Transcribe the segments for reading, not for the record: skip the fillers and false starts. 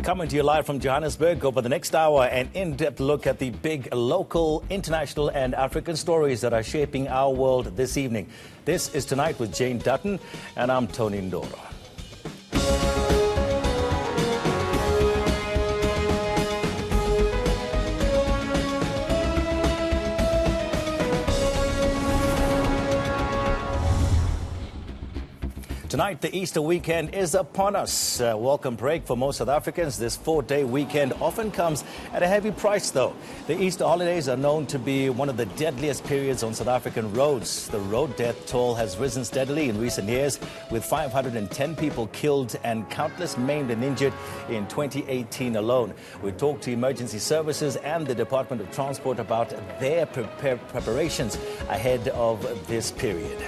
Coming to you live from Johannesburg over the next hour, an in-depth look at the big local, international and African stories that are shaping our world this evening. This is Tonight with Jane Dutton, and I'm Tony Ndoro. Tonight, the Easter weekend is upon us. Welcome break for most South Africans. This 4-day weekend often comes at a heavy price, though. The Easter holidays are known to be one of the deadliest periods on South African roads. The road death toll has risen steadily in recent years, with 510 people killed and countless maimed and injured in 2018 alone. We talked to emergency services and the Department of Transport about their preparations ahead of this period.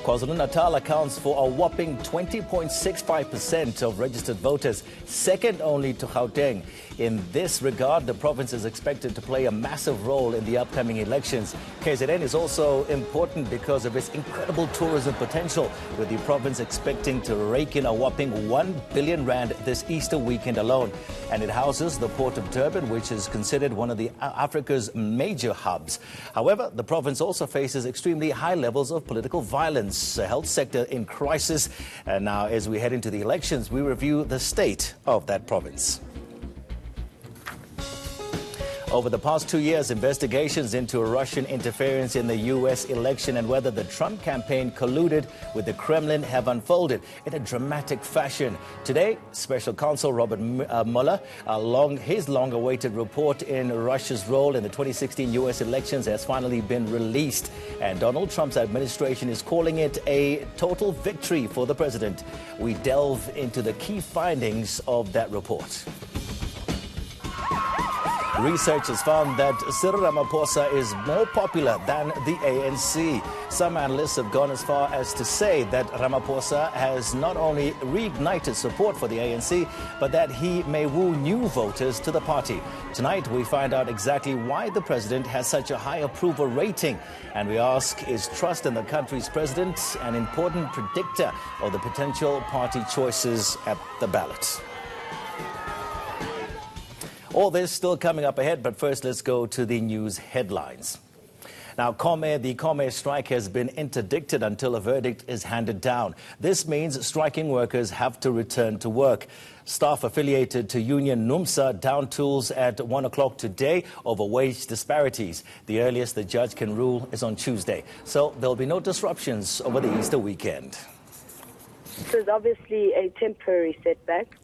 KwaZulu-Natal accounts for a whopping 20.65% of registered voters, second only to Gauteng. In this regard, the province is expected to play a massive role in the upcoming elections. KZN is also important because of its incredible tourism potential, with the province expecting to rake in a whopping 1 billion rand this Easter weekend alone. And it houses the port of Durban, which is considered one of the Africa's major hubs. However, the province also faces extremely high levels of political violence. A health sector in crisis. And now, as we head into the elections, we review the state of that province. Over the past 2 years, investigations into Russian interference in the U.S. election and whether the Trump campaign colluded with the Kremlin have unfolded in a dramatic fashion. Today, Special Counsel Robert Mueller, his long-awaited report in Russia's role in the 2016 U.S. elections has finally been released. And Donald Trump's administration is calling it a total victory for the president. We delve into the key findings of that report. Research has found that Cyril Ramaphosa is more popular than the ANC. Some analysts have gone as far as to say that Ramaphosa has not only reignited support for the ANC, but that he may woo new voters to the party. Tonight, we find out exactly why the president has such a high approval rating. And we ask, is trust in the country's president an important predictor of the potential party choices at the ballot? All this still coming up ahead, but first let's go to the news headlines. Now, the Comair strike has been interdicted until a verdict is handed down. This means striking workers have to return to work. Staff affiliated to union NUMSA down tools at 1 o'clock today over wage disparities. The earliest the judge can rule is on Tuesday, so there'll be no disruptions over the Easter weekend. This is obviously a temporary setback.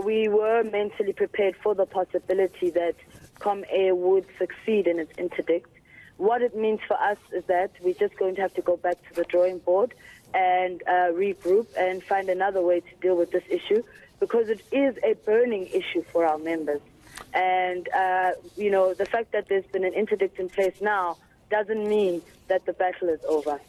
We were mentally prepared for the possibility that Comair would succeed in its interdict. What it means for us is that we're just going to have to go back to the drawing board and regroup and find another way to deal with this issue, because it is a burning issue for our members. And, the fact that there's been an interdict in place now doesn't mean that the battle is over.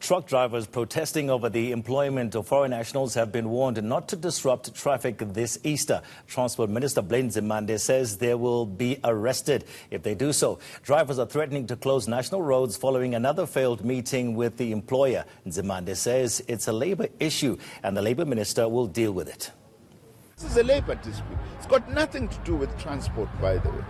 Truck drivers protesting over the employment of foreign nationals have been warned not to disrupt traffic this Easter. Transport Minister Blaine Nzimande says they will be arrested if they do so. Drivers are threatening to close national roads following another failed meeting with the employer. Nzimande says it's a labor issue and the labor minister will deal with it. This is a labor dispute. It's got nothing to do with transport, by the way.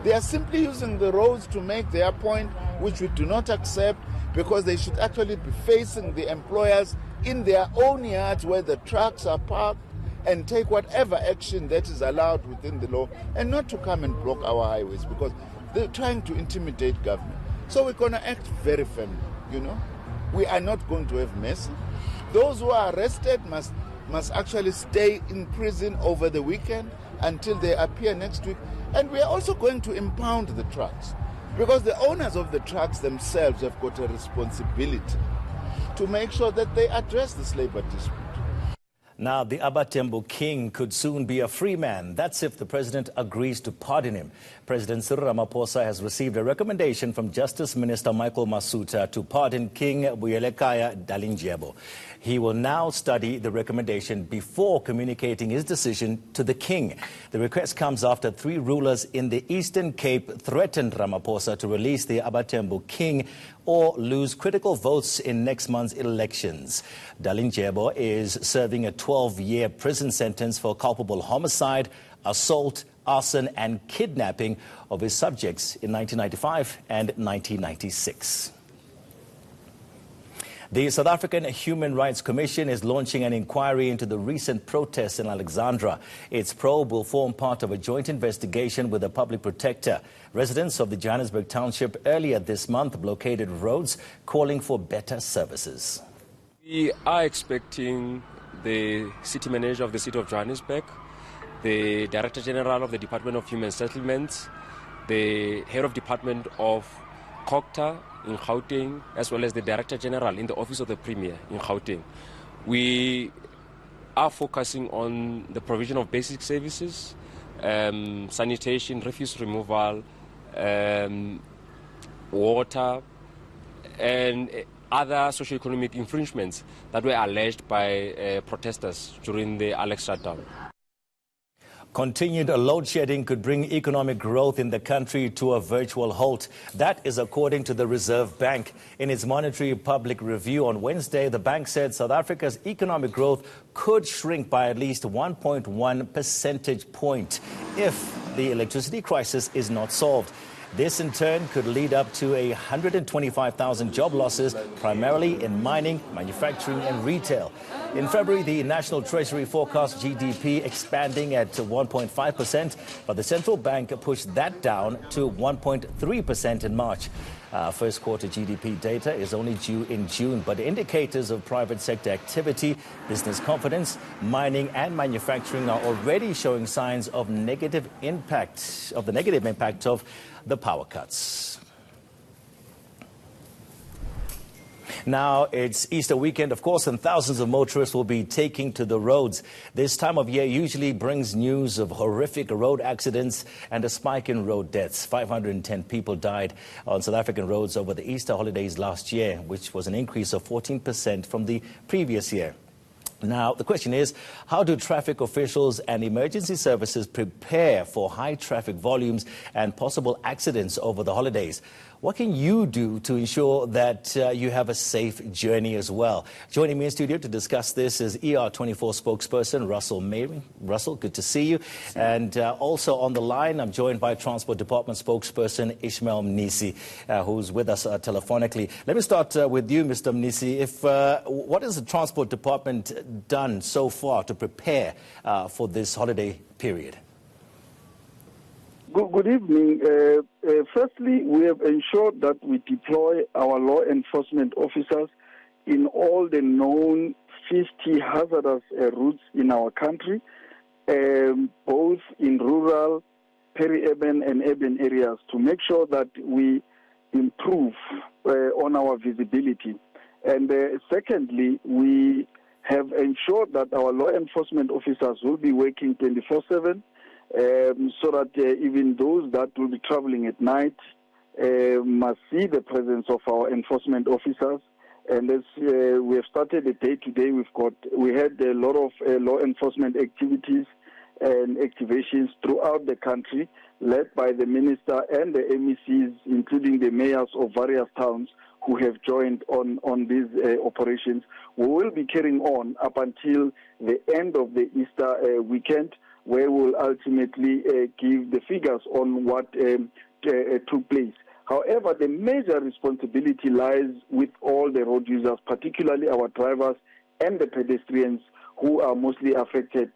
They are simply using the roads to make their point, which we do not accept, because they should actually be facing the employers in their own yards where the trucks are parked and take whatever action that is allowed within the law, and not to come and block our highways because they're trying to intimidate government. So we're going to act very firmly, We are not going to have mercy. Those who are arrested must actually stay in prison over the weekend until they appear next week. And we are also going to impound the trucks, because the owners of the trucks themselves have got a responsibility to make sure that they address this labor dispute. Now, the Abatembu king could soon be a free man. That's if the president agrees to pardon him. President Cyril Ramaphosa has received a recommendation from Justice Minister Michael Masuta to pardon King Buyelekaya Dalindyebo. He will now study the recommendation before communicating his decision to the king. The request comes after 3 rulers in the Eastern Cape threatened Ramaphosa to release the Abatembu king or lose critical votes in next month's elections. Dalindyebo is serving a 12-year prison sentence for culpable homicide, assault, arson and kidnapping of his subjects in 1995 and 1996. The South African Human Rights Commission is launching an inquiry into the recent protests in Alexandra. Its probe will form part of a joint investigation with the public protector. Residents of the Johannesburg township earlier this month blockaded roads, calling for better services. We are expecting the city manager of the city of Johannesburg, the Director General of the Department of Human Settlements, the Head of Department of COCTA in Gauteng, as well as the Director General in the Office of the Premier in Gauteng. We are focusing on the provision of basic services, sanitation, refuse removal, water, and other socio-economic infringements that were alleged by protesters during the Alex shutdown. Continued load shedding could bring economic growth in the country to a virtual halt. That is according to the Reserve Bank. In its monetary public review on Wednesday, the bank said South Africa's economic growth could shrink by at least 1.1 percentage point if the electricity crisis is not solved. This in turn could lead up to 125,000 job losses, primarily in mining, manufacturing and retail. In February, the National Treasury forecast GDP expanding at 1.5%, but the central bank pushed that down to 1.3% in March. First quarter GDP data is only due in June, but indicators of private sector activity, business confidence, mining and manufacturing are already showing signs of the negative impact of the power cuts. Now, it's Easter weekend, of course, and thousands of motorists will be taking to the roads. This time of year usually brings news of horrific road accidents and a spike in road deaths. 510 people died on South African roads over the Easter holidays last year, which was an increase of 14% from the previous year. Now, the question is, how do traffic officials and emergency services prepare for high traffic volumes and possible accidents over the holidays? What can you do to ensure that you have a safe journey as well? Joining me in studio to discuss this is ER24 spokesperson Russell Mary. Russell, good to see you. And also on the line, I'm joined by Transport Department spokesperson Ishmael Mnisi, who's with us telephonically. Let me start with you, Mr. Mnisi. What has the Transport Department done so far to prepare for this holiday period? Good evening. Firstly, we have ensured that we deploy our law enforcement officers in all the known 50 hazardous routes in our country, both in rural, peri-urban and urban areas, to make sure that we improve on our visibility. And secondly, we have ensured that our law enforcement officers will be working 24/7, so that even those that will be traveling at night must see the presence of our enforcement officers. And as we have started the day today, we had a lot of law enforcement activities and activations throughout the country, led by the minister and the MECs, including the mayors of various towns who have joined on these operations. We will be carrying on up until the end of the Easter weekend, where we'll ultimately give the figures on what took place. However, the major responsibility lies with all the road users, particularly our drivers and the pedestrians who are mostly affected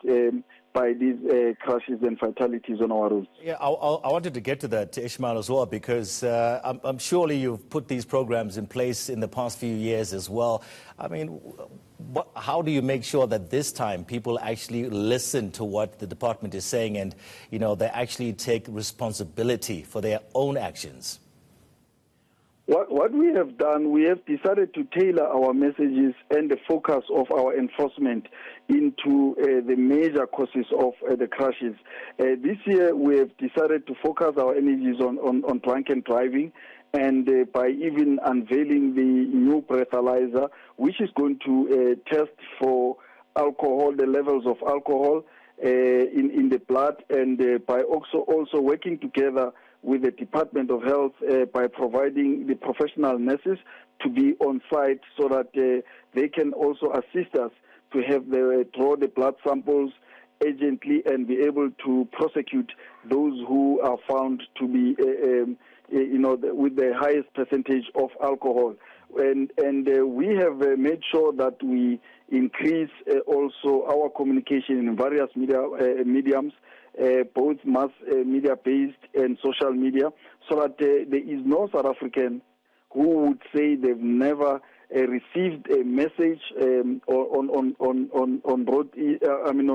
by these crashes and fatalities on our roads. Yeah, I wanted to get to that, Ishmael, as well, because I'm surely you've put these programs in place in the past few years as well. I mean, how do you make sure that this time people actually listen to what the department is saying and, you know, they actually take responsibility for their own actions? What we have done, we have decided to tailor our messages and the focus of our enforcement into the major causes of the crashes. This year, we have decided to focus our energies on drunken driving, and by even unveiling the new breathalyzer, which is going to test for alcohol, the levels of alcohol in the blood, and by also working together with the Department of Health by providing the professional nurses to be on site so that they can also assist us to have draw the blood samples urgently and be able to prosecute those who are found to be, with the highest percentage of alcohol. And we have made sure that we increase also our communication in various mediums, both mass media-based and social media, so that there is no South African who would say they've never received a message on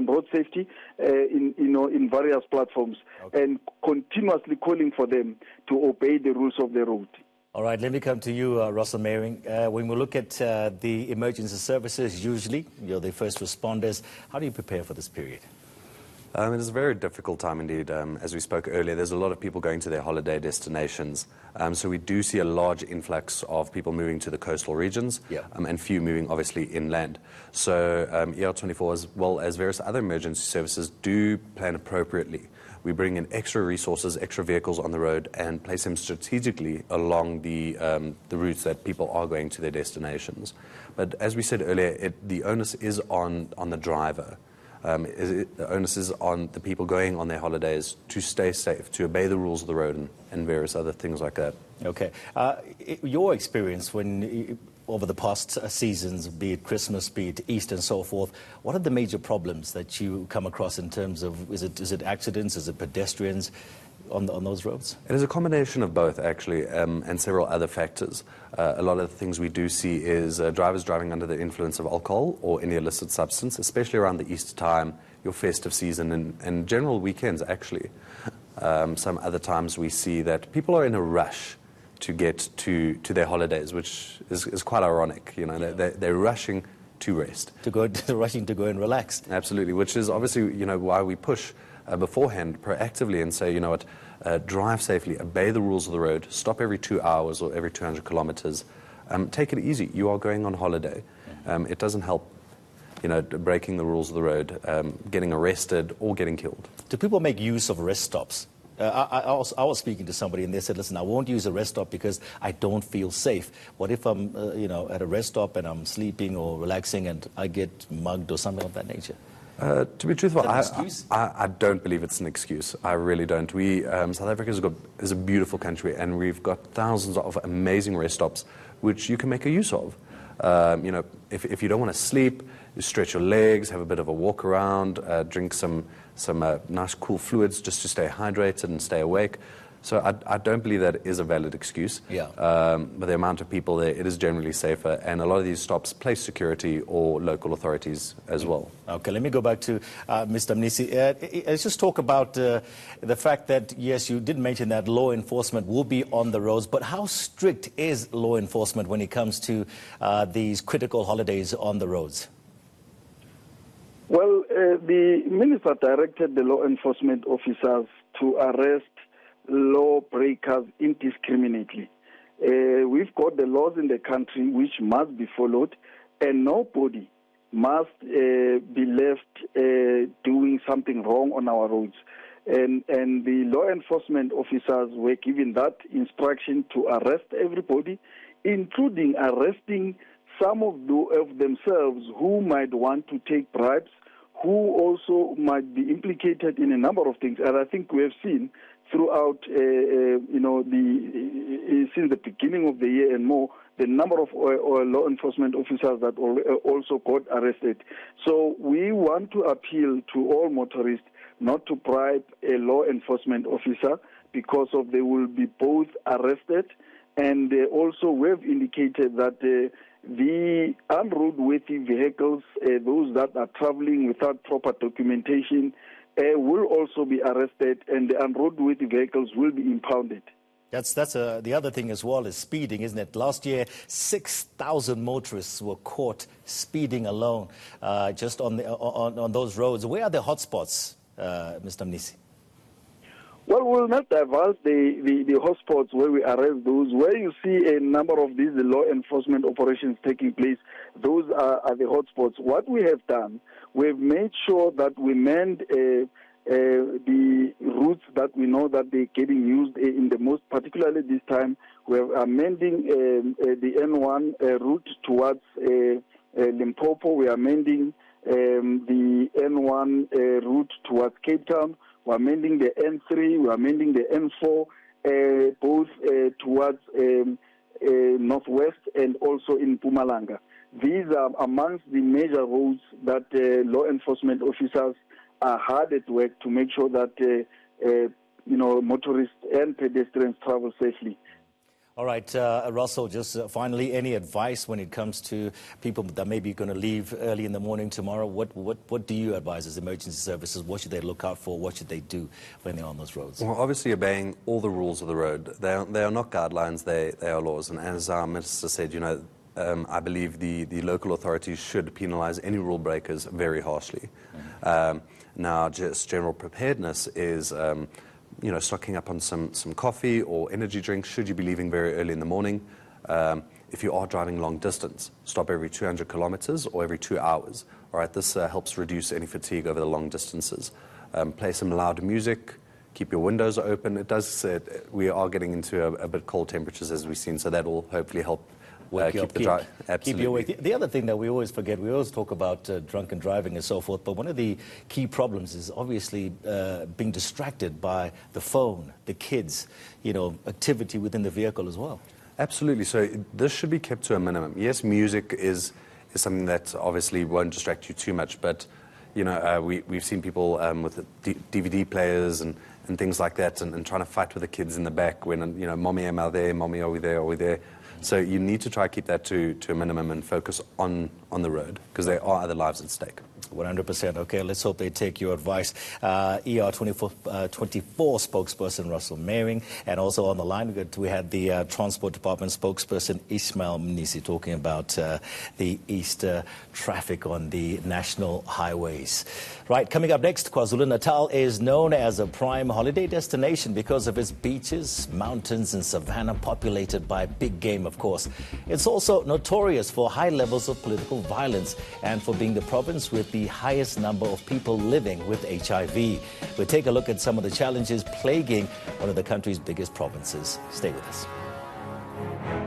road safety in various platforms, and continuously calling for them to obey the rules of the road. All right, let me come to you, Russell Meiring. When we look at the emergency services, usually the first responders, how do you prepare for this period? It is a very difficult time indeed. As we spoke earlier, there's a lot of people going to their holiday destinations. So we do see a large influx of people moving to the coastal regions, and few moving obviously inland. So ER24, as well as various other emergency services, do plan appropriately. We bring in extra resources, extra vehicles on the road, and place them strategically along the routes that people are going to their destinations. But as we said earlier, the onus is on the driver. The onus is on the people going on their holidays to stay safe, to obey the rules of the road, and various other things like that. Okay. Your experience over the past seasons, be it Christmas, be it Easter and so forth, what are the major problems that you come across in terms of, is it accidents, is it pedestrians on those roads? It is a combination of both, actually, and several other factors. A lot of the things we do see is drivers driving under the influence of alcohol or any illicit substance, especially around the Easter time, your festive season, and general weekends, actually. Some other times we see that people are in a rush to get to their holidays, which is quite ironic. They're rushing to rest. Rushing to go and relax. Absolutely, which is obviously, why we push beforehand proactively and say, drive safely, obey the rules of the road, stop every 2 hours or every 200 kilometers. Take it easy. You are going on holiday. It doesn't help, breaking the rules of the road, getting arrested or getting killed. Do people make use of rest stops? I was speaking to somebody and they said, listen, I won't use a rest stop because I don't feel safe. What if I'm at a rest stop and I'm sleeping or relaxing and I get mugged or something of that nature? To be truthful, I don't believe it's an excuse. I really don't. South Africa is a beautiful country, and we've got thousands of amazing rest stops which you can make a use of. If you don't want to sleep, you stretch your legs, have a bit of a walk around, drink some nice cool fluids just to stay hydrated and stay awake. So I don't believe that is a valid excuse. But the amount of people there, it is generally safer, and a lot of these stops place security or local authorities as well. Okay, let me go back to Mr. Mnisi. Let's just talk about the fact that, yes, you did mention that law enforcement will be on the roads, but how strict is law enforcement when it comes to these critical holidays on the roads? Well, the minister directed the law enforcement officers to arrest lawbreakers indiscriminately. We've got the laws in the country which must be followed, and nobody must be left doing something wrong on our roads. And the law enforcement officers were given that instruction to arrest everybody, including arresting some of themselves who might want to take bribes, who also might be implicated in a number of things. And I think we have seen throughout, since the beginning of the year and more, the number of law enforcement officers that also got arrested. So we want to appeal to all motorists not to bribe a law enforcement officer, because they will be both arrested, and also we have indicated that the unroadworthy vehicles, those that are traveling without proper documentation, will also be arrested, and the unroadworthy vehicles will be impounded. That's the other thing as well is speeding, isn't it? Last year, 6,000 motorists were caught speeding alone just on those roads. Where are the hotspots, Mr. Mnisi? Well, we'll not divulge the hotspots where we arrest those. Where you see a number of these law enforcement operations taking place, those are the hotspots. What we have done, we've made sure that we manned the routes that we know that they're getting used in the most, particularly this time, we're amending the N1 route towards Limpopo. We are amending the N1 route towards Cape Town. We're amending the N3. We're amending the N4, both towards Northwest and also in Mpumalanga. These are amongst the major roads that law enforcement officers are hard at work to make sure that motorists and pedestrians travel safely. All right, Russell, just finally, any advice when it comes to people that may be going to leave early in the morning tomorrow? What do you advise as emergency services? What should they look out for? What should they do when they're on those roads? Well, obviously obeying all the rules of the road. They are not guidelines, they are laws. And as our minister said, I believe the local authorities should penalize any rule breakers very harshly. Now, just general preparedness is stocking up on some coffee or energy drinks should you be leaving very early in the morning. If you are driving long distance, stop every 200 kilometers or every 2 hours. All right, this helps reduce any fatigue over the long distances. Play some loud music, keep your windows open. We are getting into a bit cold temperatures as we've seen, so that will hopefully help keep the drive. Absolutely. Keep you awake. The other thing that we always forget, we always talk about drunken driving and so forth, but one of the key problems is obviously being distracted by the phone, the kids, activity within the vehicle as well. Absolutely. So this should be kept to a minimum. Yes, music is something that obviously won't distract you too much, but we've seen people with DVD players and things like that and trying to fight with the kids in the back when, mommy, am I there? Mommy, are we there? Are we there? So you need to try to keep that to a minimum and focus on the road because there are other lives at stake. 100%. Okay, let's hope they take your advice. ER24 spokesperson Russell Mehring, and also on the line we had the Transport Department spokesperson Ismail Mnisi talking about the Easter traffic on the national highways. Right, coming up next, KwaZulu-Natal is known as a prime holiday destination because of its beaches, mountains and savanna populated by big game, of course. It's also notorious for high levels of political violence and for being the province with the highest number of people living with HIV. We'll take a look at some of the challenges plaguing one of the country's biggest provinces. Stay with us.